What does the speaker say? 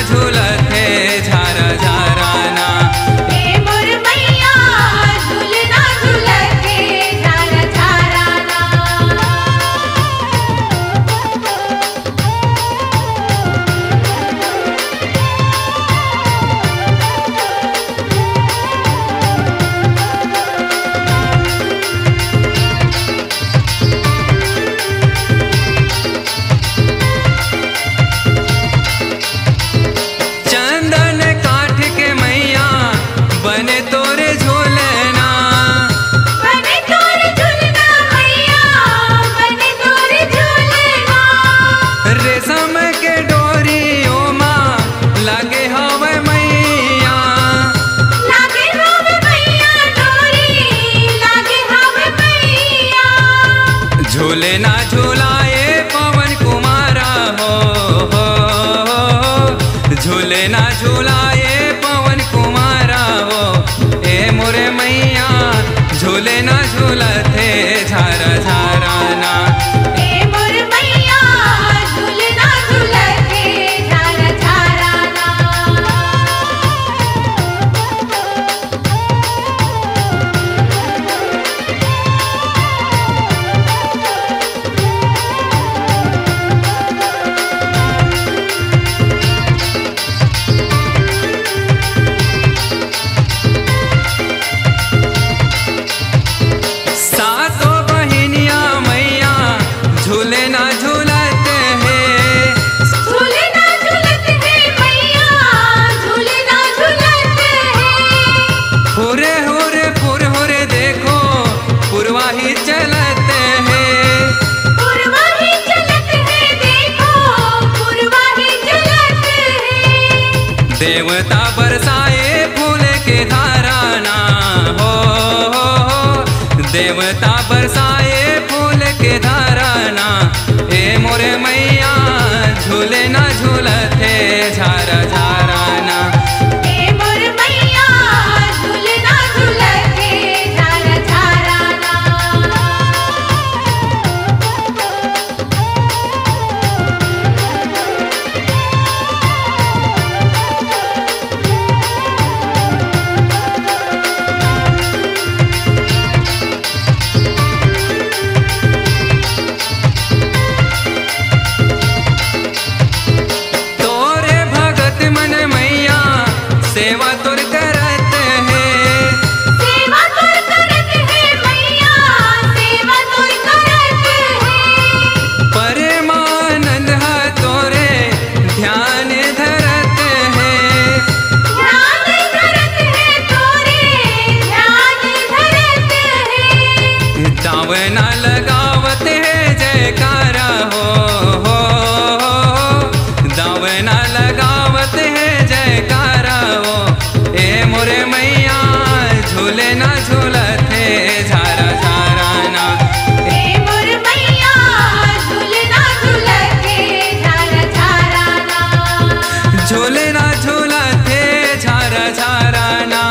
झूलते झारा झाराना। ए मोर मैया झूलना झूलते झारा झाराना। चंदन काठ के मैया बने तोरे झूलना। बने तोरे झूलना मैया बने तोरे झूलना। रेशम के डोरियों माँ लागे हवे मैया। लागे हवे मैया डोरी लागे हवे मैया। झूले ना झूलाए पवन कुमारा हो, झूले ना झूलाए पवन कुमारा हो। ए मोरे मैया झूले ना झूलते झारा झाराना। ए मोर मैया झूलना झूलते झारा झाराना। सातों बहिनिया मैया झूले ना झूलते हैं। झूलना झूलते हैं मैया झूलना झूलते हैं। हुरे हुरे फुर हुरे देखो पुरवाही चलते हैं। पुरवाही चलते हैं देखो पुरवाही चलते हैं। देवता बरसाए फूल के धाराना हो, देवता बरसाए फूल के धाराना। ए मोरे मैया झूले ना झूलते झारा झाराना। ए मोर मैया झूलना झूलते झारा झाराना। तोरे भगत मन मैया सेवा तोर करत है। सेवा तोर करत है मैया सेवा तोर करत है। परमानंद है तोरे ध्यान धरत है। ध्यान धरत है तोरे ध्यान धरत है। दावना लगावत है जयकारा हो, दावना लगावत है जयकारा हो। ए मोरे मैया झूले ना झूलते झारा झाराना। ए मोर मैया झूलना झूलते झारा झाराना। झूले ना झूलते झारा झाराना।